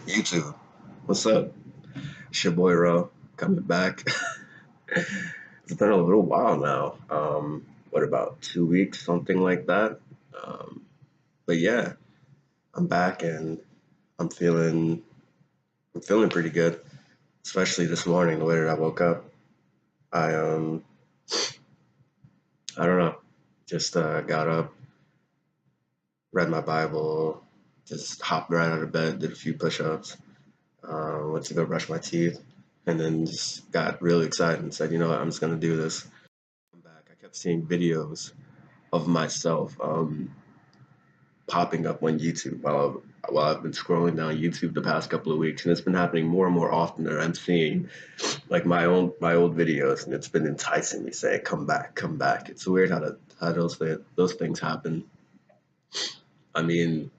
YouTube. What's up? It's your boy Ro coming back. It's been a little while now. What about 2 weeks, something like that? Um, but yeah, I'm back and I'm feeling I'm feeling pretty good, especially this morning, the way that I woke up. I I don't know, just got up, read my Bible, just hopped right out of bed, did a few push-ups, went to go brush my teeth, and then just got really excited and said, you know what, I'm just gonna do this. I'm back. I kept seeing videos of myself popping up on YouTube while I've been scrolling down YouTube the past couple of weeks, and it's been happening more and more often that I'm seeing like my old videos, and it's been enticing me, saying, "Come back, come back." It's weird how those things happen. I mean,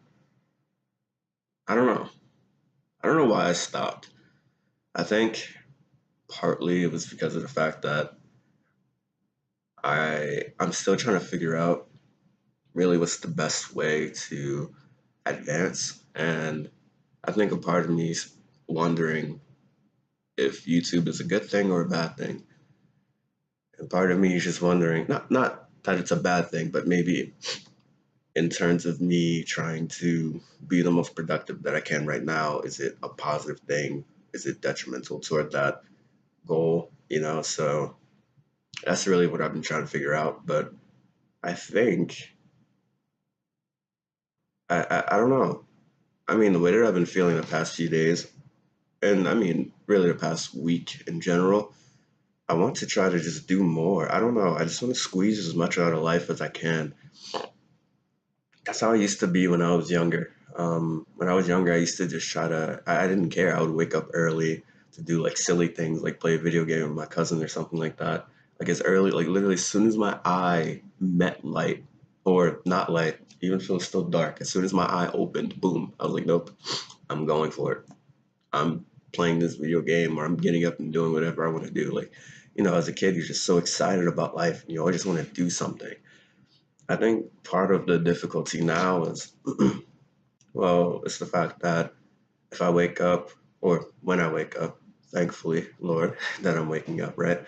I don't know. I don't know why I stopped. I think partly it was because of the fact that I'm still trying to figure out really what's the best way to advance. And I think a part of me is wondering if YouTube is a good thing or a bad thing. And part of me is just wondering, not that it's a bad thing, but maybe in terms of me trying to be the most productive that I can right now, is it a positive thing? Is it detrimental toward that goal? So that's really what I've been trying to figure out. But I think I don't know. I mean, the way that I've been feeling the past few days, and I mean, really the past week in general, I want to try to just do more. I don't know. I just want to squeeze as much out of life as I can. That's how I used to be when I was younger. When I was younger, I used to just try to, I didn't care. I would wake up early to do like silly things, like play a video game with my cousin or something like that. Like as early, like literally as soon as my eye met light, or not light, even if it was still dark, as soon as my eye opened, boom, I was like, nope, I'm going for it. I'm playing this video game, or I'm getting up and doing whatever I want to do. Like, as a kid, you're just so excited about life and you always just want to do something. I think part of the difficulty now is, well, it's the fact that if I wake up, or when I wake up, thankfully, Lord, that I'm waking up, right?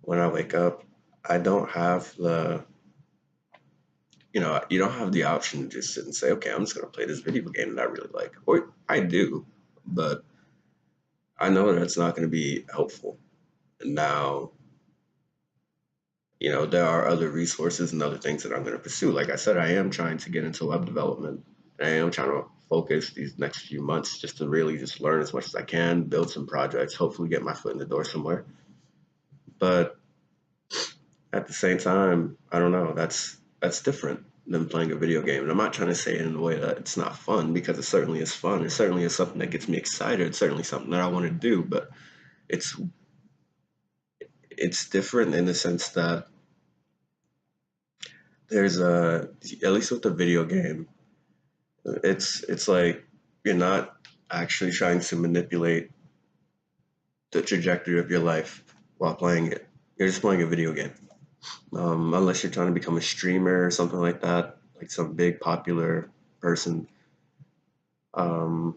When I wake up, I don't have you don't have the option to just sit and say, okay, I'm just going to play this video game that I really like. Or I do, but I know that it's not going to be helpful. And now, there are other resources and other things that I'm going to pursue. Like I said, I am trying to get into web development. I am trying to focus these next few months just to really just learn as much as I can, build some projects, hopefully get my foot in the door somewhere. But at the same time, I don't know, that's different than playing a video game. And I'm not trying to say it in a way that it's not fun, because it certainly is fun. It certainly is something that gets me excited. It's certainly something that I want to do, but it's it's different in the sense that there's at least with the video game, it's like you're not actually trying to manipulate the trajectory of your life while playing it. You're just playing a video game. Unless you're trying to become a streamer or something like that, like some big popular person, um,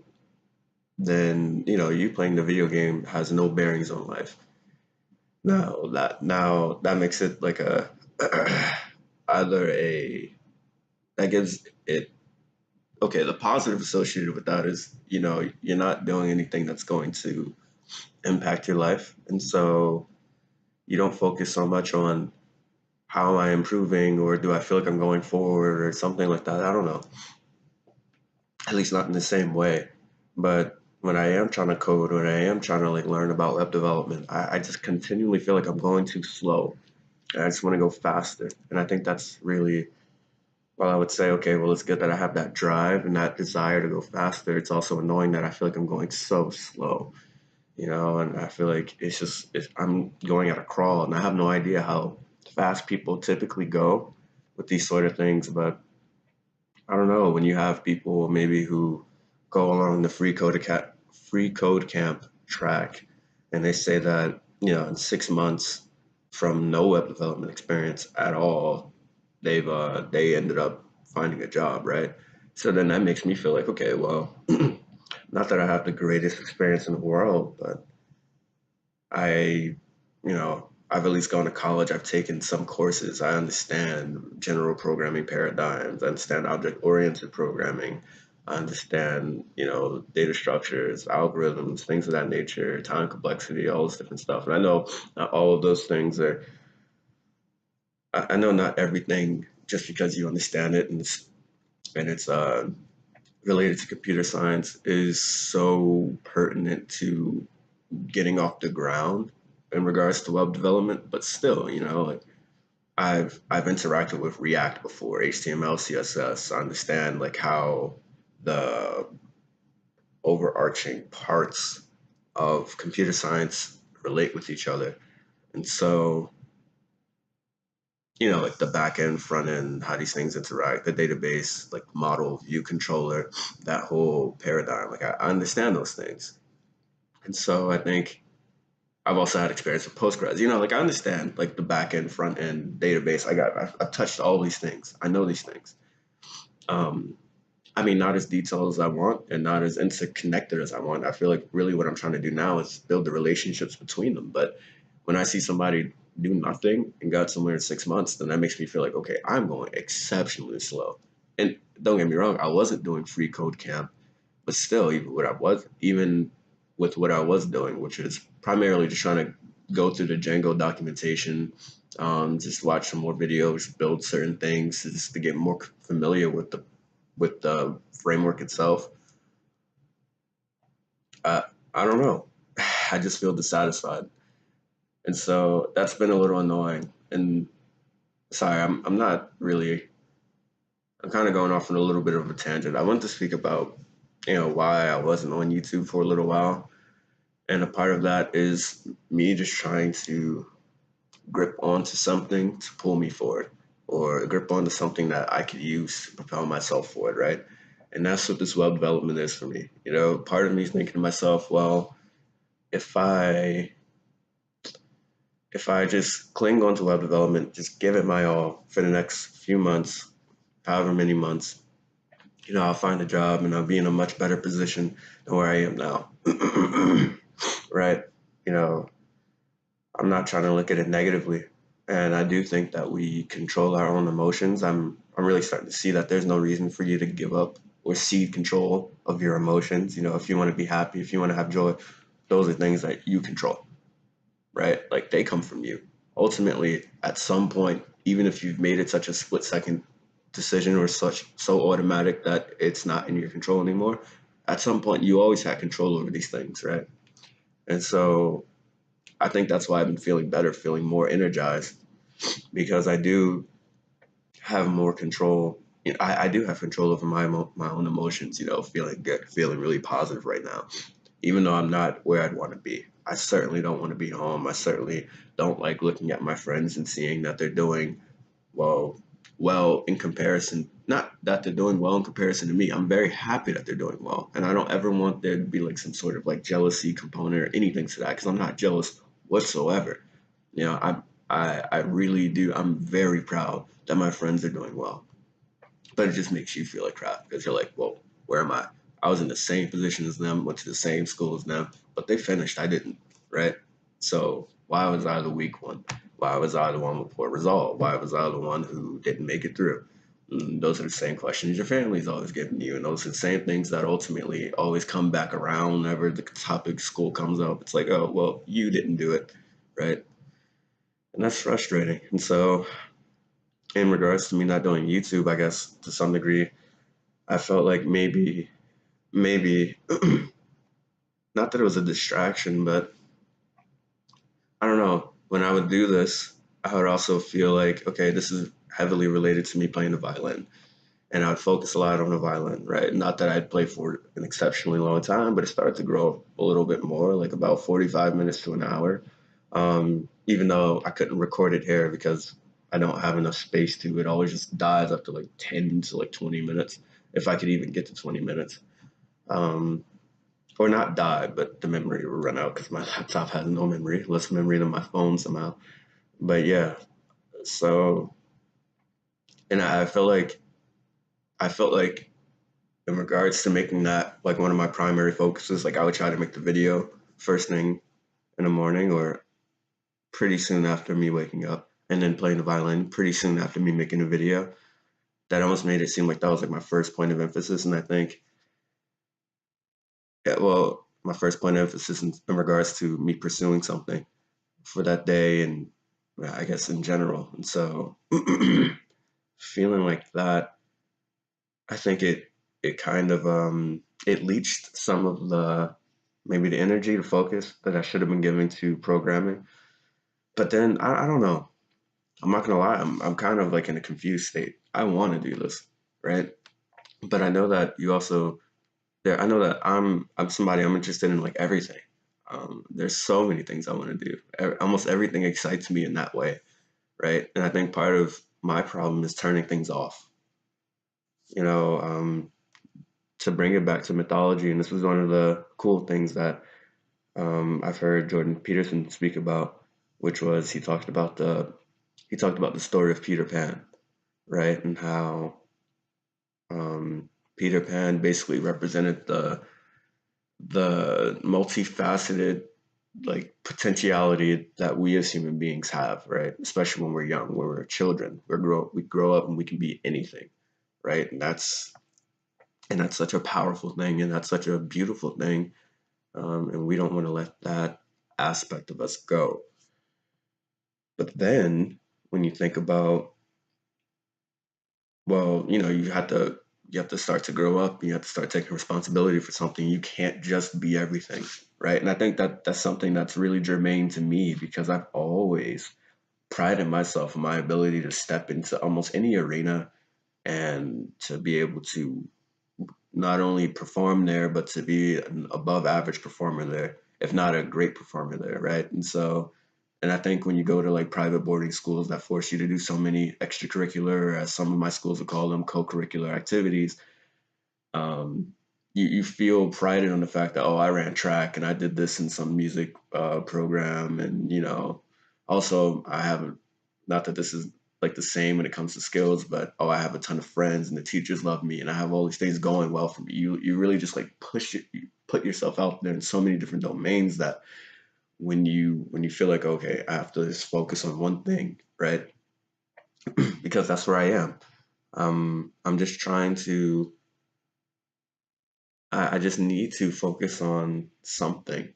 then you playing the video game has no bearings on life. Now that makes it like a either a that gives it okay. The positive associated with that is you're not doing anything that's going to impact your life, and so you don't focus so much on how am I improving, or do I feel like I'm going forward, or something like that. I don't know. At least not in the same way. But when I am trying to code, when I am trying to like learn about web development, I just continually feel like I'm going too slow. And I just want to go faster. And I think that's really, well, I would say, okay, well, it's good that I have that drive and that desire to go faster. It's also annoying that I feel like I'm going so slow, and I feel like I'm going at a crawl, and I have no idea how fast people typically go with these sort of things. But I don't know, when you have people maybe who go along the free code camp track, and they say that in 6 months from no web development experience at all, they ended up finding a job, right? So then that makes me feel like, okay, well, Not that I have the greatest experience in the world, but I, I've at least gone to college. I've taken some courses. I understand general programming paradigms. I understand object-oriented programming. I understand, data structures, algorithms, things of that nature, time complexity, all this different stuff. And I know not all of those things are, I know not everything just because you understand it and it's related to computer science is so pertinent to getting off the ground in regards to web development, but still, like I've interacted with React before, HTML, CSS. I understand like how the overarching parts of computer science relate with each other. And so, like the back end, front end, how these things interact, the database, like model, view controller, that whole paradigm. Like I understand those things. And so I think I've also had experience with Postgres. Like I understand like the back end, front end, database. I've touched all these things. I know these things. Um, I mean, not as detailed as I want and not as interconnected as I want. I feel like really what I'm trying to do now is build the relationships between them. But when I see somebody do nothing and got somewhere in 6 months, then that makes me feel like, okay, I'm going exceptionally slow. And don't get me wrong, I wasn't doing free code camp, but still, even with what I was doing, which is primarily just trying to go through the Django documentation, just watch some more videos, build certain things, just to get more familiar with the framework itself. I I don't know. I just feel dissatisfied, and so that's been a little annoying. And sorry, I'm not really. I'm kind of going off on a little bit of a tangent. I want to speak about why I wasn't on YouTube for a little while. And a part of that is me just trying to grip onto something to pull me forward or grip onto something that I could use to propel myself forward, right? And that's what this web development is for me. Part of me is thinking to myself, well, if I if I just cling on to web development, just give it my all for the next few months, however many months, I'll find a job and I'll be in a much better position than where I am now. Right? You know, I'm not trying to look at it negatively. And I do think that we control our own emotions. I'm really starting to see that there's no reason for you to give up or cede control of your emotions. If you want to be happy, if you want to have joy, those are things that you control, right? Like they come from you. Ultimately, at some point, even if you've made it such a split second decision or such so automatic that it's not in your control anymore, at some point you always had control over these things, right? And so I think that's why I've been feeling better, feeling more energized because I do have more control. I do have control over my own emotions. Feeling good, feeling really positive right now, even though I'm not where I'd want to be. I certainly don't want to be home. I certainly don't like looking at my friends and seeing that they're doing well, well in comparison. Not that they're doing well in comparison to me. I'm very happy that they're doing well, and I don't ever want there to be like some sort of like jealousy component or anything to that because I'm not jealous whatsoever. I really do. I'm very proud that my friends are doing well, but it just makes you feel like crap because you're like, well, where am I? I was in the same position as them, went to the same school as them, but they finished. I didn't, right? So why was I the weak one? Why was I the one with poor resolve? Why was I the one who didn't make it through? Those are the same questions your family's always giving you, and those are the same things that ultimately always come back around whenever the topic school comes up. It's like, oh, well, you didn't do it, right? And that's frustrating. And so, in regards to me not doing YouTube, I guess to some degree, I felt like maybe, not that it was a distraction, but I don't know. When I would do this, I would also feel like, okay, this is heavily related to me playing the violin. And I would focus a lot on the violin, right? Not that I'd play for an exceptionally long time, but it started to grow a little bit more, like about 45 minutes to an hour. Even though I couldn't record it here because I don't have enough space to, it always just dies after like 10 to like 20 minutes, if I could even get to 20 minutes. Um, or not die, but the memory will run out because my laptop has no memory, less memory than my phone somehow. But yeah, so and I felt like in regards to making that like one of my primary focuses, like I would try to make the video first thing in the morning or pretty soon after me waking up, and then playing the violin pretty soon after me making a video. That almost made it seem like that was like my first point of emphasis. And I think, yeah, well, my first point of emphasis in regards to me pursuing something for that day and I guess in general. And so feeling like that, I think it kind of it leached some of the maybe the energy, the focus that I should have been giving to programming. But then I don't know. I'm not gonna lie, I'm kind of like in a confused state. I want to do this, right? But I know that you also there. I know that I'm somebody I'm interested in like everything. There's so many things I want to do. Almost everything excites me in that way, right? And I think part of my problem is turning things off. You know, to bring it back to mythology, and this was one of the cool things that I've heard Jordan Peterson speak about, which was he talked about the story of Peter Pan, right, and how Peter Pan basically represented the multifaceted like potentiality that we as human beings have, right? Especially when we're young, when we're children, we grow up and we can be anything, right? And that's such a powerful thing, and that's such a beautiful thing, and we don't want to let that aspect of us go. But then when you think about, well, you have to start to grow up. You have to start taking responsibility for something. You can't just be everything, right? And I think that that's something that's really germane to me because I've always prided myself in my ability to step into almost any arena and to be able to not only perform there, but to be an above average performer there, if not a great performer there, right? And I think when you go to like private boarding schools that force you to do so many extracurricular, as some of my schools would call them, co-curricular activities, um, you feel prided on the fact that, oh, I ran track and I did this in some music program, and also I have not that this is like the same when it comes to skills, but oh, I have a ton of friends and the teachers love me and I have all these things going well for me. You really just like you put yourself out there in so many different domains that when you feel like, okay, I have to just focus on one thing, right? Because that's where I am. I'm just trying to I just need to focus on something,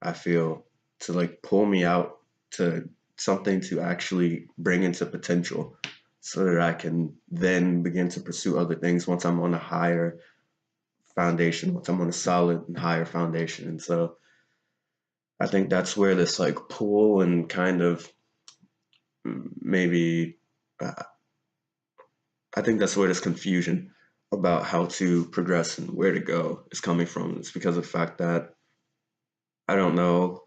I feel, to like pull me out to something to actually bring into potential so that I can then begin to pursue other things once I'm on a higher foundation, once I'm on a solid and higher foundation. And so I think that's where this like pull and kind of maybe uh, I think that's where this confusion about how to progress and where to go is coming from. It's because of the fact that I don't know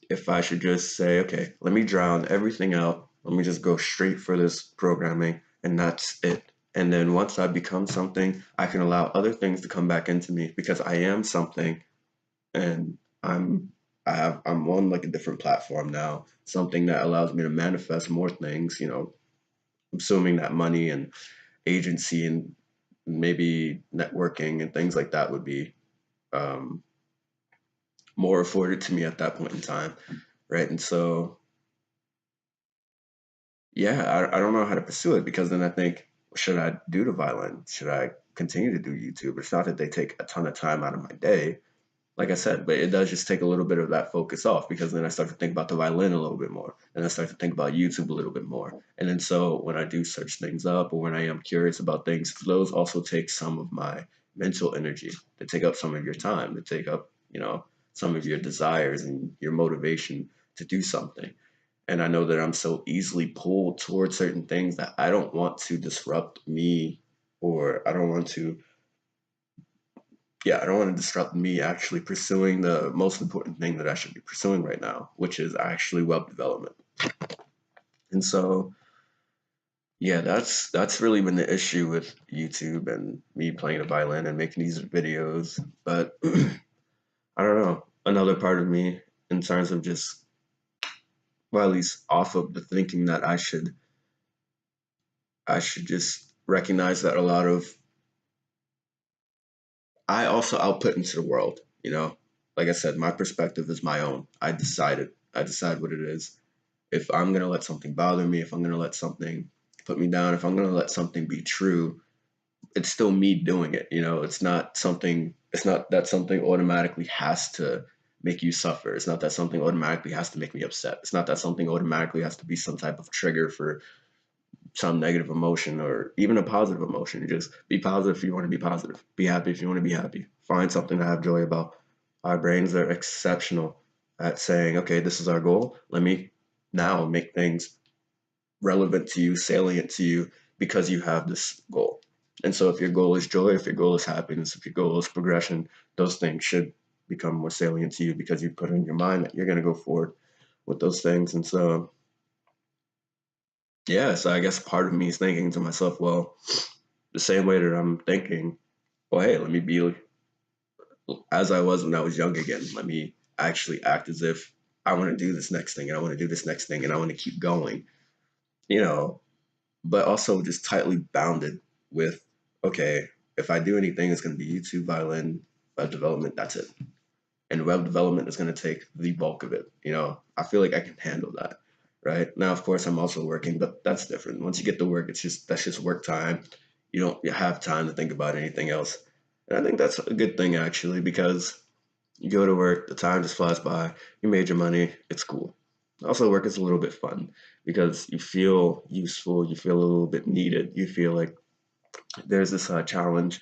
if I should just say, okay, let me drown everything out. Let me just go straight for this programming and that's it. And then once I become something, I can allow other things to come back into me because I am something and I'm on like a different platform now, something that allows me to manifest more things, assuming that money and agency and maybe networking and things like that would be um, more afforded to me at that point in time, right? And so yeah, I don't know how to pursue it because then I think, should I do the violin? Should I continue to do YouTube? It's not that they take a ton of time out of my day, like I said, but it does just take a little bit of that focus off because then I start to think about the violin a little bit more and I start to think about YouTube a little bit more. And then so when I do search things up or when I am curious about things, those also take some of my mental energy. They take up some of your time. They take up, some of your desires and your motivation to do something. And I know that I'm so easily pulled towards certain things that I don't want to disrupt me or I don't want to disrupt me actually pursuing the most important thing that I should be pursuing right now, which is actually web development. And so, yeah, that's really been the issue with YouTube and me playing the violin and making these videos. But I don't know. Another part of me, in terms of just, well, at least off of the thinking that I should just recognize that a lot of I also output into the world, you know. Like I said, my perspective is my own. I decide what it is. If I'm gonna let something bother me, if I'm gonna let something put me down, if I'm gonna let something be true, it's still me doing it. You know, it's not that something automatically has to make you suffer. It's not that something automatically has to make me upset. It's not that something automatically has to be some type of trigger for some negative emotion or even a positive emotion. Just be positive if you want to be positive. Be happy if you want to be happy. Find something to have joy about. Our brains are exceptional at saying, okay, this is our goal. Let me now make things relevant to you, salient to you, because you have this goal. And so if your goal is joy, if your goal is happiness, if your goal is progression, those things should become more salient to you because you put in your mind that you're going to go forward with those things. And so, yeah, so I guess part of me is thinking to myself, well, the same way that I'm thinking, well, hey, let me be as I was when I was young again. Let me actually act as if I want to do this next thing and I want to do this next thing and I want to keep going, you know, but also just tightly bounded with, okay, if I do anything, it's going to be YouTube, violin, web development, that's it. And web development is going to take the bulk of it. You know, I feel like I can handle that. Right now, of course, I'm also working, but that's different. Once you get to work, that's just work time. You don't have time to think about anything else. And I think that's a good thing actually, because you go to work, the time just flies by, you made your money, it's cool. Also, work is a little bit fun because you feel useful, you feel a little bit needed, you feel like there's this challenge.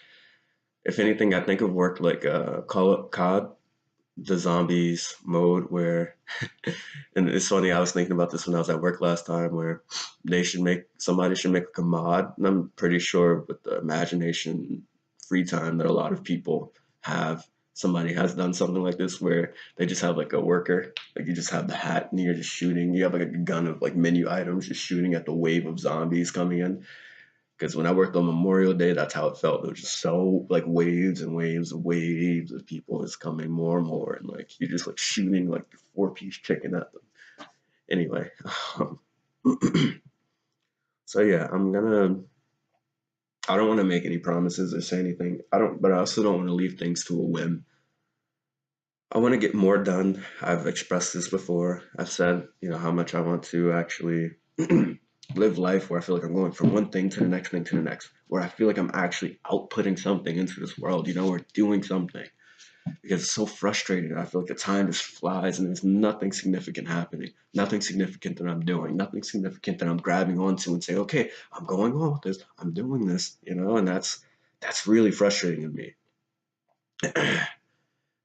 If anything, I think of work like Call Up COD, the zombies mode, where, and it's funny, I was thinking about this when I was at work last time, where somebody should make like a mod, and I'm pretty sure with the imagination, free time that a lot of people have, somebody has done something like this where they just have like a worker, like you just have the hat and you're just shooting, you have like a gun of like menu items, just shooting at the wave of zombies coming in. Because when I worked on Memorial Day, that's how it felt. It was just so like waves and waves and waves of people is coming more and more, and like you're just like shooting like 4-piece chicken at them. Anyway, so yeah, I don't want to make any promises or say anything. I don't, but I also don't want to leave things to a whim. I want to get more done. I've expressed this before. I've said, how much I want to actually live life where I feel like I'm going from one thing to the next thing to the next, where I feel like I'm actually outputting something into this world, or doing something. Because it's so frustrating. I feel like the time just flies and there's nothing significant happening, nothing significant that I'm doing, nothing significant that I'm grabbing onto and say, okay, I'm going on with this, I'm doing this, and that's really frustrating to me.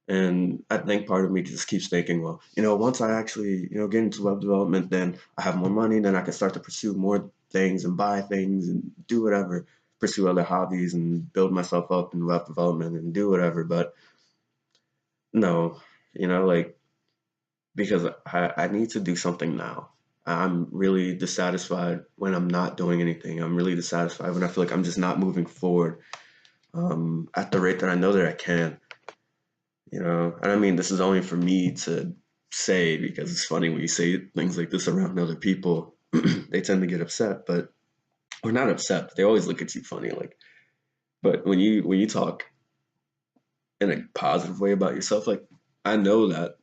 And I think part of me just keeps thinking, well, once I actually, get into web development, then I have more money, then I can start to pursue more things and buy things and do whatever, pursue other hobbies and build myself up in web development and do whatever. But no, like, because I need to do something now. I'm really dissatisfied when I'm not doing anything. I'm really dissatisfied when I feel like I'm just not moving forward at the rate that I know that I can. And I mean, this is only for me to say, because it's funny when you say things like this around other people, they tend to get upset, but or not upset, but they always look at you funny. Like, but when you talk in a positive way about yourself, like I know that,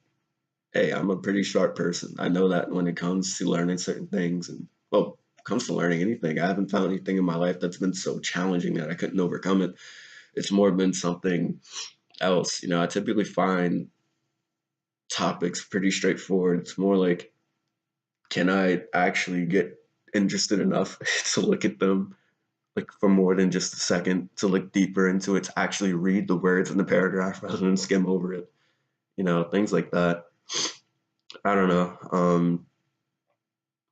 hey, I'm a pretty sharp person. I know that when it comes to learning certain things, and well, comes to learning anything, I haven't found anything in my life that's been so challenging that I couldn't overcome it. It's more been something else. I typically find topics pretty straightforward. It's more like, can I actually get interested enough to look at them like for more than just a second, to look deeper into it, to actually read the words in the paragraph rather than skim over it, things like that. I don't know.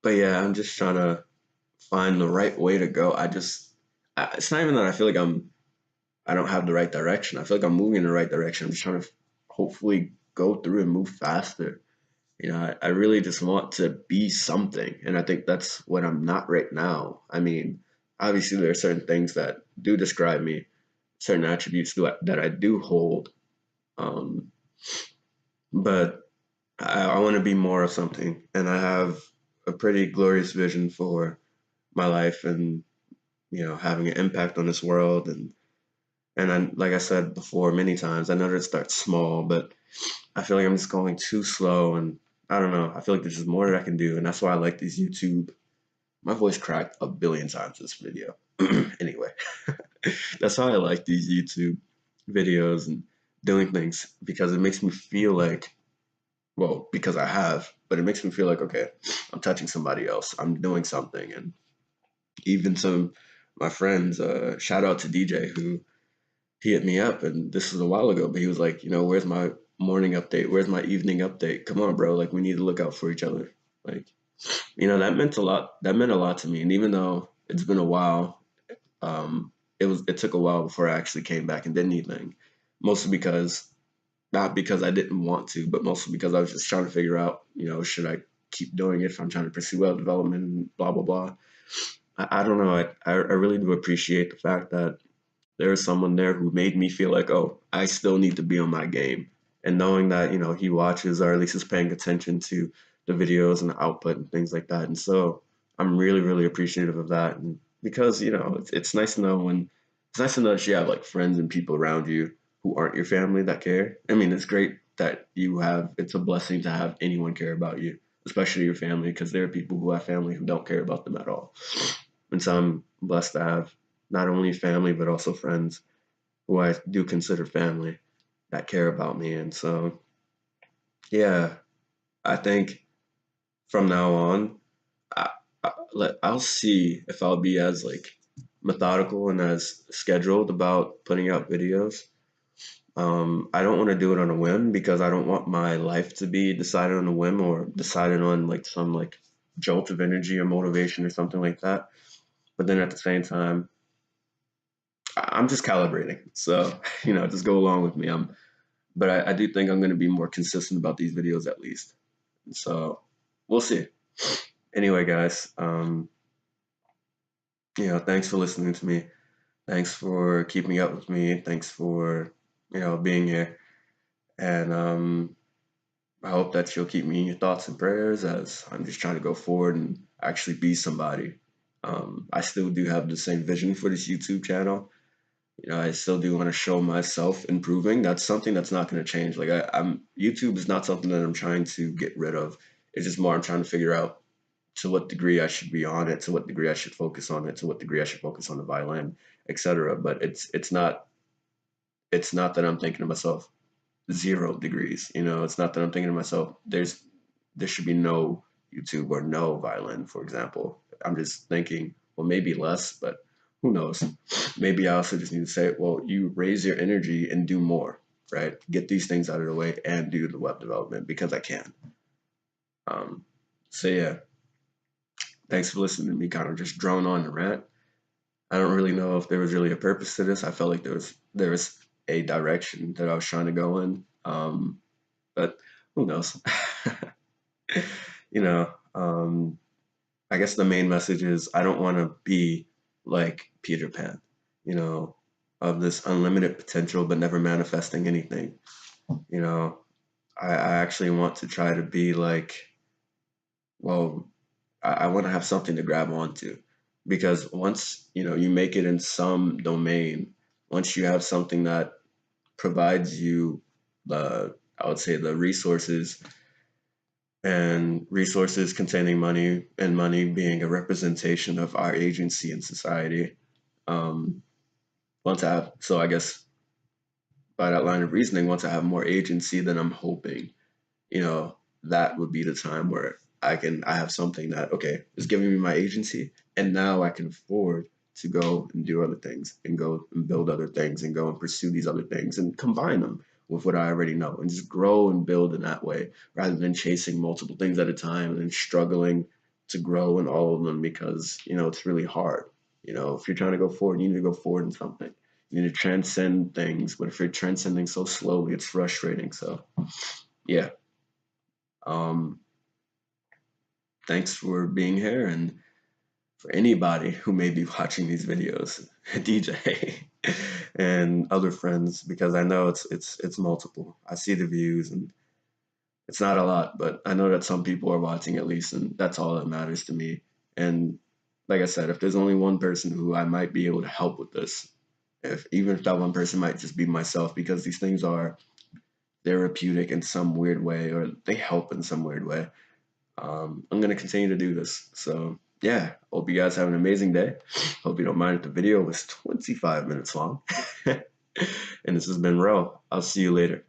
But yeah, I'm just trying to find the right way to go. It's not even that I feel like I don't have the right direction. I feel like I'm moving in the right direction. I'm just trying to hopefully go through and move faster. I really just want to be something. And I think that's what I'm not right now. I mean, obviously, there are certain things that do describe me, certain attributes that I do hold. Um, but I want to be more of something. And I have a pretty glorious vision for my life and, having an impact on this world and And then, like I said before many times, I know that it starts small, but I feel like I'm just going too slow, and I don't know. I feel like there's just more that I can do, and that's why I like these YouTube. My voice cracked a billion times this video. Anyway, that's why I like these YouTube videos and doing things because it makes me feel like, well, because I have, but it makes me feel like, okay, I'm touching somebody else. I'm doing something. And even some my friends, shout out to DJ who he hit me up, and this was a while ago, but he was like, where's my morning update? Where's my evening update? Come on, bro. Like, we need to look out for each other. Like, that meant a lot. That meant a lot to me. And even though it's been a while, it took a while before I actually came back and did anything. Mostly because, not because I didn't want to, but mostly because I was just trying to figure out, should I keep doing it if I'm trying to pursue web development and blah blah blah. I don't know. I really do appreciate the fact that there is someone there who made me feel like, oh, I still need to be on my game. And knowing that, he watches or at least is paying attention to the videos and the output and things like that. And so I'm really, really appreciative of that. And because, it's nice to know that you have like friends and people around you who aren't your family that care. I mean, it's great that it's a blessing to have anyone care about you, especially your family, because there are people who have family who don't care about them at all. And so I'm blessed to have not only family, but also friends who I do consider family that care about me. And so, yeah, I think from now on, I'll see if I'll be as like methodical and as scheduled about putting out videos. I don't want to do it on a whim because I don't want my life to be decided on a whim or decided on like some like jolt of energy or motivation or something like that. But then at the same time, I'm just calibrating. So, just go along with me. But I do think I'm going to be more consistent about these videos at least. And so we'll see. Anyway, guys, thanks for listening to me. Thanks for keeping up with me. Thanks for, being here. And I hope that you'll keep me in your thoughts and prayers as I'm just trying to go forward and actually be somebody. I still do have the same vision for this YouTube channel. I still do want to show myself improving. That's something that's not going to change. Like I'm YouTube is not something that I'm trying to get rid of. It's just more I'm trying to figure out to what degree I should be on it, to what degree I should focus on it, to what degree I should focus on the violin, etc. But it's not that I'm thinking to myself 0 degrees. It's not that I'm thinking to myself there should be no YouTube or no violin, for example. I'm just thinking, well, maybe less, but who knows? Maybe I also just need to say, well, you raise your energy and do more, right? Get these things out of the way and do the web development because I can. Um, so yeah, thanks for listening to me kind of just drone on and rant. I don't really know if there was really a purpose to this. I felt like there was a direction that I was trying to go in. But who knows? you know, um, I guess the main message is I don't want to be like Peter Pan, you know, of this unlimited potential but never manifesting anything. You know, I actually want to try to be like, well, I want to have something to grab onto because once, you make it in some domain, once you have something that provides you I would say the resources and resources containing money and money being a representation of our agency in society. Um, so I guess by that line of reasoning, once I have more agency, then I'm hoping, you know, that would be the time where I have something that, okay, is giving me my agency. And now I can afford to go and do other things and go and build other things and go and pursue these other things and combine them with what I already know and just grow and build in that way rather than chasing multiple things at a time and struggling to grow in all of them because, it's really hard. If you're trying to go forward, you need to go forward in something. You need to transcend things, but if you're transcending so slowly, it's frustrating. So, yeah. Um, Thanks for being here, and for anybody who may be watching these videos, DJ and other friends, because I know it's multiple. I see the views, and it's not a lot, but I know that some people are watching at least, and that's all that matters to me. And like I said, if there's only one person who I might be able to help with this, Even if that one person might just be myself, because these things are therapeutic in some weird way, or they help in some weird way. I'm gonna continue to do this. So yeah, hope you guys have an amazing day. Hope you don't mind if the video was 25 minutes long. And this has been Ro. I'll see you later.